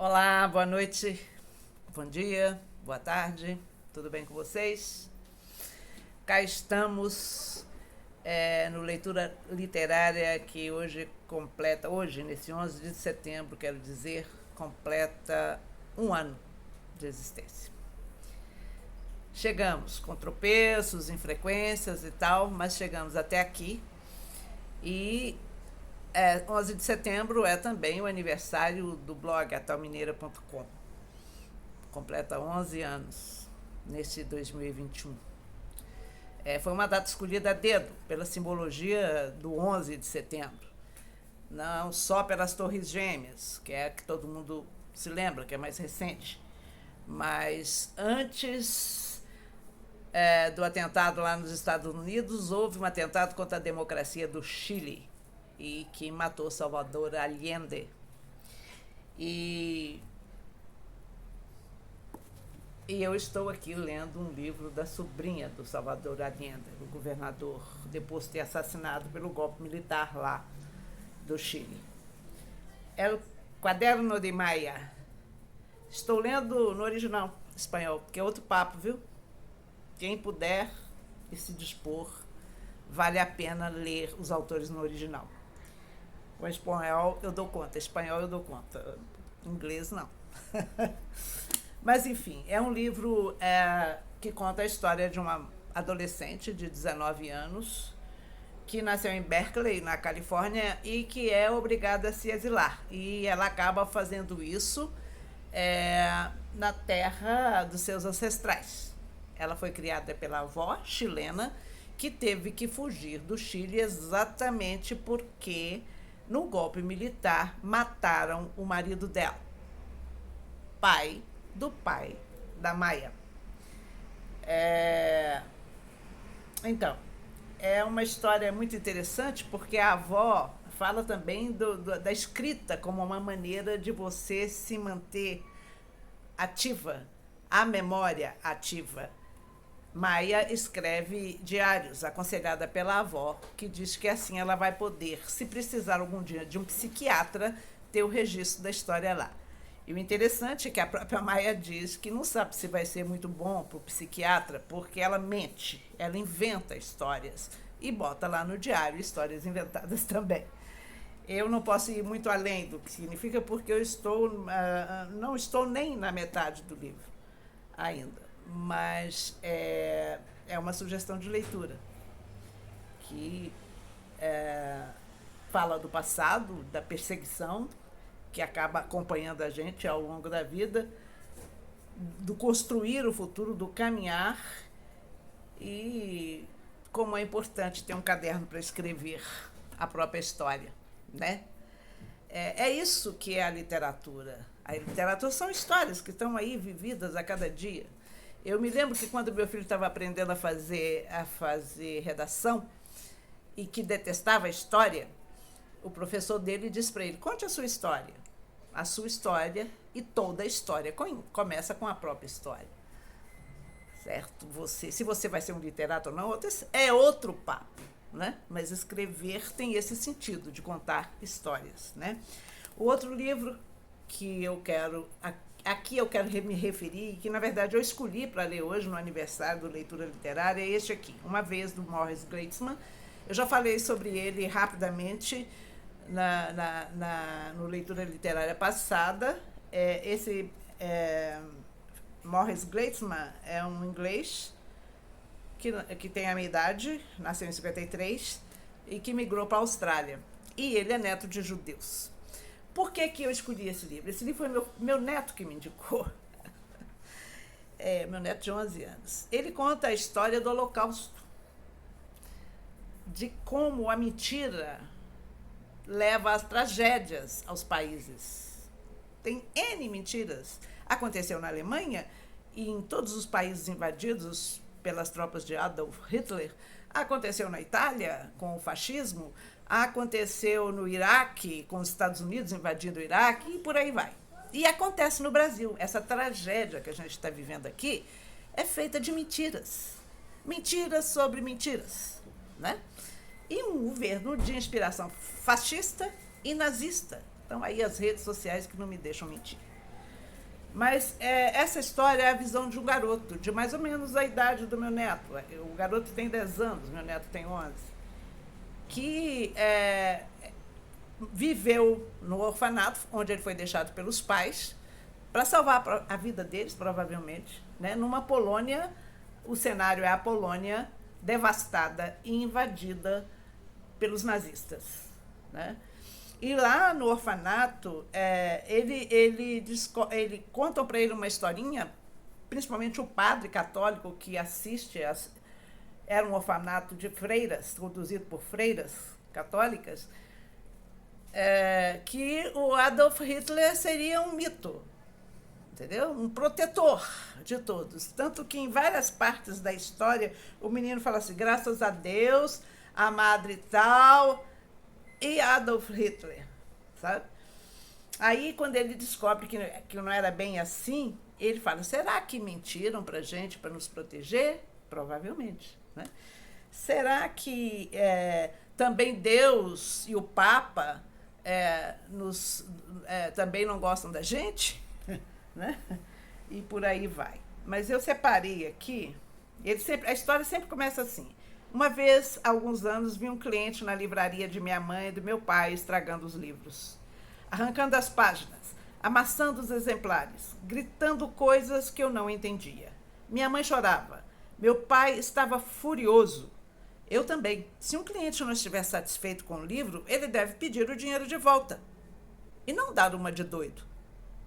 Olá, boa noite, bom dia, boa tarde, tudo bem com vocês? Cá estamos no Leitura Literária que hoje, nesse 11 de setembro, quero dizer, completa um ano de existência. Chegamos com tropeços, infrequências e tal, mas chegamos até aqui e 11 de setembro é também o aniversário do blog atalmineira.com. Completa 11 anos neste 2021. Foi uma data escolhida a dedo, pela simbologia do 11 de setembro. Não só pelas Torres Gêmeas, que é a que todo mundo se lembra, que é mais recente, mas antes do atentado lá nos Estados Unidos, houve um atentado contra a democracia do Chile, e que matou Salvador Allende. E eu estou aqui lendo um livro da sobrinha do Salvador Allende, o governador, depois de ter assassinado pelo golpe militar lá do Chile. É o Quaderno de Maia. Estou lendo no original espanhol, que é outro papo, viu? Quem puder e se dispor, vale a pena ler os autores no original. O espanhol eu dou conta, inglês não. Mas, enfim, é um livro que conta a história de uma adolescente de 19 anos que nasceu em Berkeley, na Califórnia, e que é obrigada a se exilar. E ela acaba fazendo isso na terra dos seus ancestrais. Ela foi criada pela avó chilena, que teve que fugir do Chile exatamente porque no golpe militar mataram o marido dela, pai da Maia. Então, é uma história muito interessante porque a avó fala também da escrita como uma maneira de você se manter ativa, a memória ativa. Maia escreve diários, aconselhada pela avó, que diz que assim ela vai poder, se precisar algum dia de um psiquiatra, ter o registro da história lá. E o interessante é que a própria Maia diz que não sabe se vai ser muito bom para o psiquiatra, porque ela mente, ela inventa histórias e bota lá no diário histórias inventadas também. Eu não posso ir muito além do que significa, porque eu não estou nem na metade do livro ainda. Mas é uma sugestão de leitura que fala do passado, da perseguição que acaba acompanhando a gente ao longo da vida, do construir o futuro, do caminhar, e como é importante ter um caderno para escrever a própria história, né? É isso que é a literatura. A literatura são histórias que estão aí vividas a cada dia. Eu me lembro que quando meu filho estava aprendendo a fazer redação e que detestava a história, o professor dele disse para ele: conte a sua história. A sua história, e toda a história começa com a própria história. Certo? Se você vai ser um literato ou não, é outro papo, né? Mas escrever tem esse sentido de contar histórias, né? O outro livro que eu quero me referir, que na verdade eu escolhi para ler hoje no aniversário do Leitura Literária, é este aqui, Uma Vez, do Morris Gleitzman. Eu já falei sobre ele rapidamente no Leitura Literária passada. Morris Gleitzman é um inglês que tem a minha idade, nasceu em 53, e que migrou para a Austrália. E ele é neto de judeus. Por que eu escolhi esse livro? Esse livro foi meu neto que me indicou. Meu neto de 11 anos. Ele conta a história do Holocausto, de como a mentira leva às tragédias aos países. Tem N mentiras. Aconteceu na Alemanha e em todos os países invadidos pelas tropas de Adolf Hitler. Aconteceu na Itália, com o fascismo. Aconteceu no Iraque, com os Estados Unidos invadindo o Iraque, e por aí vai. E acontece no Brasil. Essa tragédia que a gente está vivendo aqui é feita de mentiras. Mentiras sobre mentiras, né? E um governo de inspiração fascista e nazista. Então, aí as redes sociais que não me deixam mentir. Mas essa história é a visão de um garoto, de mais ou menos a idade do meu neto. O garoto tem 10 anos, meu neto tem 11, que viveu no orfanato, onde ele foi deixado pelos pais, para salvar a vida deles, provavelmente, né? Numa Polônia, o cenário é a Polônia devastada e invadida pelos nazistas, né? E lá no orfanato, ele contam para ele uma historinha, principalmente o padre católico que assiste, era um orfanato de freiras, conduzido por freiras católicas, que o Adolf Hitler seria um mito, entendeu? Um protetor de todos. Tanto que em várias partes da história o menino fala assim, graças a Deus, a madre tal e Adolf Hitler, sabe? Aí, quando ele descobre que não era bem assim, ele fala, será que mentiram pra gente para nos proteger? Provavelmente, né? Será que também Deus e o Papa também não gostam da gente? Né? E por aí vai. Mas eu separei aqui, a história sempre começa assim. Uma vez, há alguns anos, vi um cliente na livraria de minha mãe e do meu pai estragando os livros, arrancando as páginas, amassando os exemplares, gritando coisas que eu não entendia. Minha mãe chorava. Meu pai estava furioso. Eu também. Se um cliente não estiver satisfeito com o livro, ele deve pedir o dinheiro de volta. E não dar uma de doido.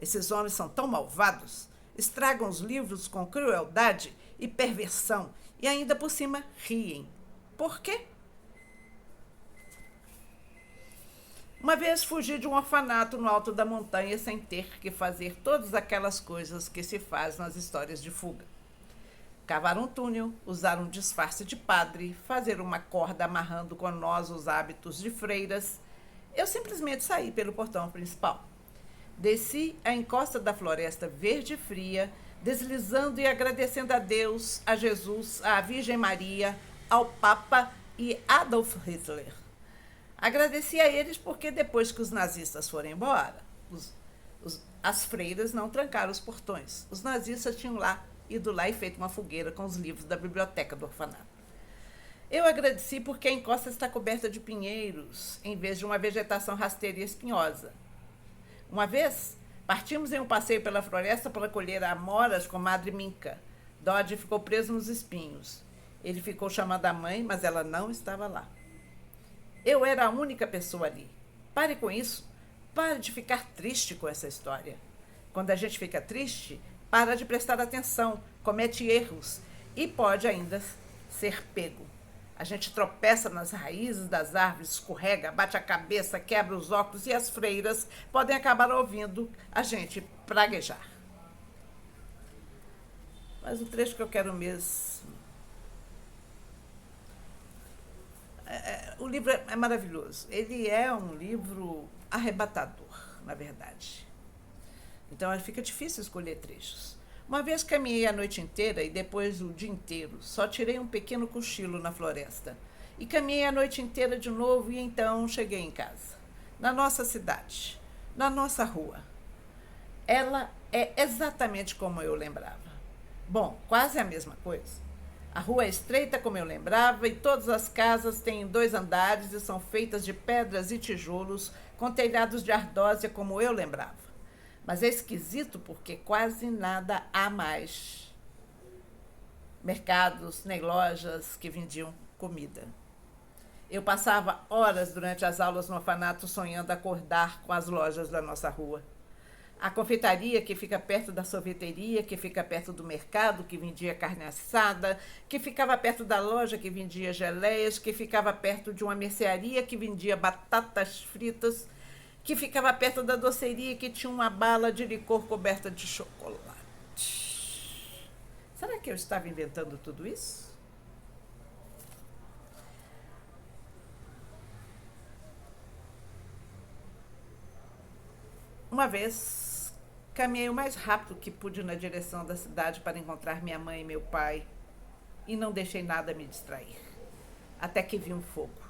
Esses homens são tão malvados, estragam os livros com crueldade e perversão e ainda por cima riem. Por quê? Uma vez fugi de um orfanato no alto da montanha sem ter que fazer todas aquelas coisas que se faz nas histórias de fuga. Cavar um túnel, usar um disfarce de padre, fazer uma corda amarrando com nós os hábitos de freiras. Eu simplesmente saí pelo portão principal. Desci a encosta da floresta verde e fria, deslizando e agradecendo a Deus, a Jesus, à Virgem Maria, ao Papa e Adolf Hitler. Agradeci a eles porque depois que os nazistas foram embora, as freiras não trancaram os portões. Os nazistas tinham ido lá e feito uma fogueira com os livros da biblioteca do orfanato. Eu agradeci porque a encosta está coberta de pinheiros, em vez de uma vegetação rasteira e espinhosa. Uma vez, partimos em um passeio pela floresta para colher amoras com Madre Minka. Dodge ficou preso nos espinhos. Ele ficou chamando a mãe, mas ela não estava lá. Eu era a única pessoa ali. Pare com isso. Pare de ficar triste com essa história. Quando a gente fica triste, para de prestar atenção, comete erros e pode ainda ser pego. A gente tropeça nas raízes das árvores, escorrega, bate a cabeça, quebra os óculos e as freiras podem acabar ouvindo a gente praguejar. Mas o trecho que eu quero mesmo... O livro é maravilhoso. Ele é um livro arrebatador, na verdade. Então fica difícil escolher trechos. Uma vez caminhei a noite inteira e depois o dia inteiro. Só tirei um pequeno cochilo na floresta. E caminhei a noite inteira de novo e então cheguei em casa. Na nossa cidade. Na nossa rua. Ela é exatamente como eu lembrava. Bom, quase a mesma coisa. A rua é estreita como eu lembrava e todas as casas têm 2 andares e são feitas de pedras e tijolos com telhados de ardósia como eu lembrava. Mas é esquisito porque quase nada há mais. Mercados, nem lojas que vendiam comida. Eu passava horas durante as aulas no orfanato sonhando acordar com as lojas da nossa rua. A confeitaria que fica perto da sorveteria, que fica perto do mercado, que vendia carne assada, que ficava perto da loja que vendia geleias, que ficava perto de uma mercearia que vendia batatas fritas, que ficava perto da doceria que tinha uma bala de licor coberta de chocolate. Será que eu estava inventando tudo isso? Uma vez, caminhei o mais rápido que pude na direção da cidade para encontrar minha mãe e meu pai e não deixei nada me distrair, até que vi um fogo.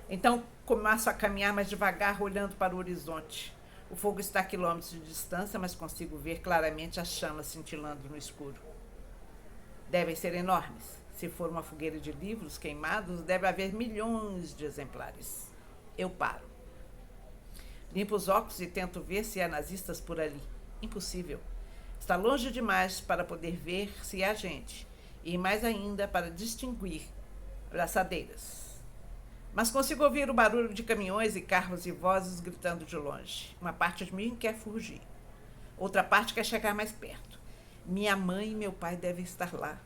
Então, começo a caminhar mais devagar, olhando para o horizonte. O fogo está a quilômetros de distância, mas consigo ver claramente as chamas cintilando no escuro. Devem ser enormes. Se for uma fogueira de livros queimados, deve haver milhões de exemplares. Eu paro. Limpo os óculos e tento ver se há nazistas por ali. Impossível. Está longe demais para poder ver se há gente. E mais ainda para distinguir braçadeiras. Mas consigo ouvir o barulho de caminhões e carros e vozes gritando de longe. Uma parte de mim quer fugir. Outra parte quer chegar mais perto. Minha mãe e meu pai devem estar lá.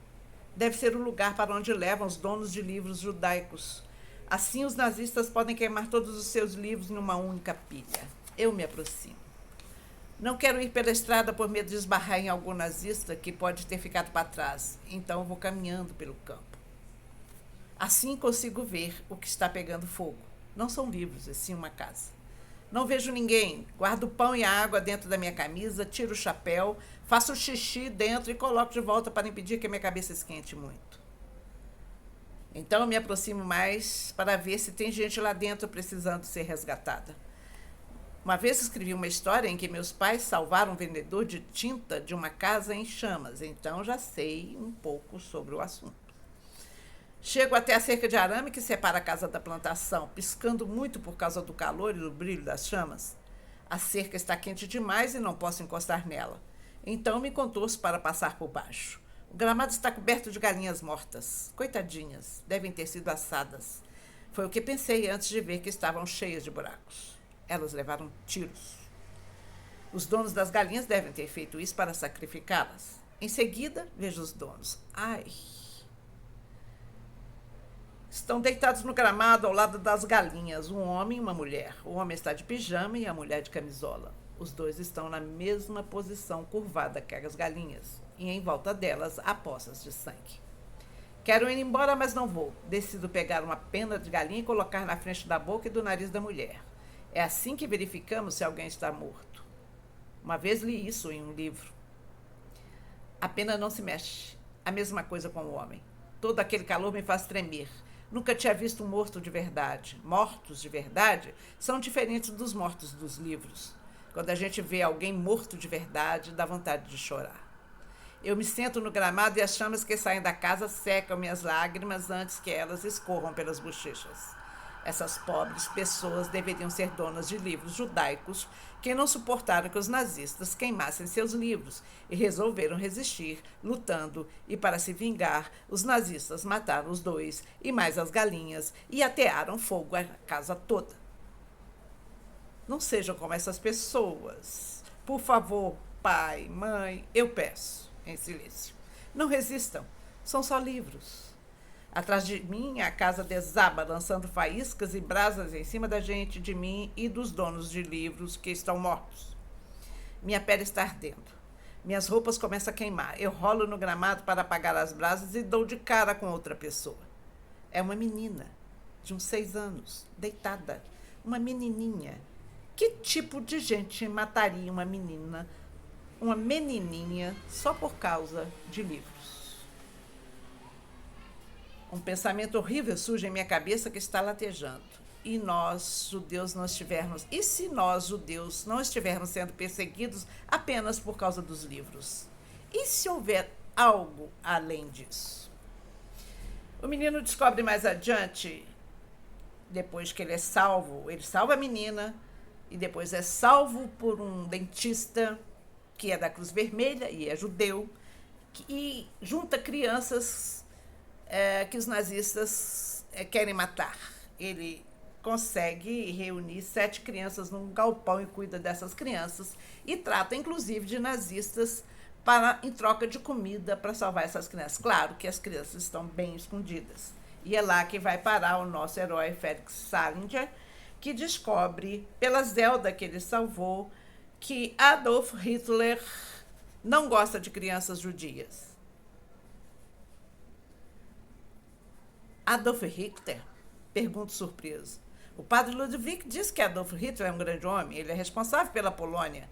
Deve ser o lugar para onde levam os donos de livros judaicos. Assim os nazistas podem queimar todos os seus livros numa única pilha. Eu me aproximo. Não quero ir pela estrada por medo de esbarrar em algum nazista que pode ter ficado para trás. Então vou caminhando pelo campo. Assim consigo ver o que está pegando fogo. Não são livros, é sim uma casa. Não vejo ninguém. Guardo o pão e a água dentro da minha camisa, tiro o chapéu, faço xixi dentro e coloco de volta para impedir que a minha cabeça esquente muito. Então eu me aproximo mais para ver se tem gente lá dentro precisando ser resgatada. Uma vez escrevi uma história em que meus pais salvaram um vendedor de tinta de uma casa em chamas, então já sei um pouco sobre o assunto. Chego até a cerca de arame que separa a casa da plantação, piscando muito por causa do calor e do brilho das chamas. A cerca está quente demais e não posso encostar nela. Então me contorço para passar por baixo. O gramado está coberto de galinhas mortas. Coitadinhas, devem ter sido assadas. Foi o que pensei antes de ver que estavam cheias de buracos. Elas levaram tiros. Os donos das galinhas devem ter feito isso para sacrificá-las. Em seguida, vejo os donos. Ai! Estão deitados no gramado ao lado das galinhas, um homem e uma mulher. O homem está de pijama e a mulher de camisola. Os dois estão na mesma posição curvada que as galinhas, e em volta delas há poças de sangue. Quero ir embora, mas não vou. Decido pegar uma pena de galinha e colocar na frente da boca e do nariz da mulher. É assim que verificamos se alguém está morto. Uma vez li isso em um livro. A pena não se mexe. A mesma coisa com o homem. Todo aquele calor me faz tremer. Nunca tinha visto um morto de verdade. Mortos de verdade são diferentes dos mortos dos livros. Quando a gente vê alguém morto de verdade, dá vontade de chorar. Eu me sento no gramado e as chamas que saem da casa secam minhas lágrimas antes que elas escorram pelas bochechas. Essas pobres pessoas deveriam ser donas de livros judaicos que não suportaram que os nazistas queimassem seus livros e resolveram resistir, lutando, e para se vingar, os nazistas mataram os dois e mais as galinhas e atearam fogo à casa toda. Não sejam como essas pessoas. Por favor, pai, mãe, eu peço, em silêncio. Não resistam, são só livros. Atrás de mim, a casa desaba, lançando faíscas e brasas em cima da gente, de mim e dos donos de livros que estão mortos. Minha pele está ardendo. Minhas roupas começam a queimar. Eu rolo no gramado para apagar as brasas e dou de cara com outra pessoa. É uma menina, de uns 6 anos, deitada. Uma menininha. Que tipo de gente mataria uma menina, uma menininha, só por causa de livros? Um pensamento horrível surge em minha cabeça que está latejando. E nós, judeus, não estivermos... E se nós, judeus, não estivermos sendo perseguidos apenas por causa dos livros? E se houver algo além disso? O menino descobre mais adiante, depois que ele salva a menina, e depois é salvo por um dentista que é da Cruz Vermelha e é judeu, e junta crianças que os nazistas querem matar. Ele consegue reunir 7 crianças num galpão e cuida dessas crianças e trata, inclusive, de nazistas em troca de comida para salvar essas crianças. Claro que as crianças estão bem escondidas. E é lá que vai parar o nosso herói Felix Salinger, que descobre, pela Zelda que ele salvou, que Adolf Hitler não gosta de crianças judias. Adolf Hitler? Pergunto surpreso. O padre Ludwig diz que Adolf Hitler é um grande homem, ele é responsável pela Polônia.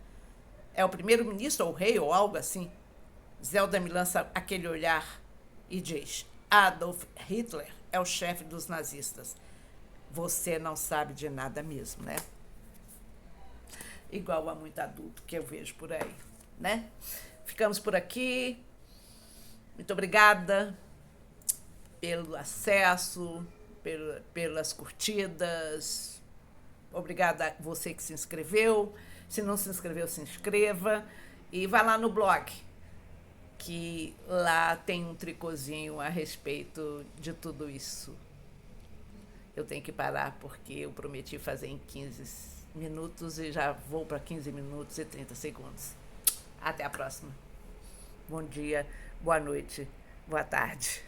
É o primeiro-ministro ou rei ou algo assim. Zelda me lança aquele olhar e diz: Adolf Hitler é o chefe dos nazistas. Você não sabe de nada mesmo, né? igual a muito adulto que eu vejo por aí, né? Ficamos por aqui. Muito obrigada pelo acesso, pelas curtidas. Obrigada a você que se inscreveu. Se não se inscreveu, se inscreva. E vá lá no blog, que lá tem um tricôzinho a respeito de tudo isso. Eu tenho que parar porque eu prometi fazer em 15 minutos e já vou para 15 minutos e 30 segundos. Até a próxima. Bom dia, boa noite, boa tarde.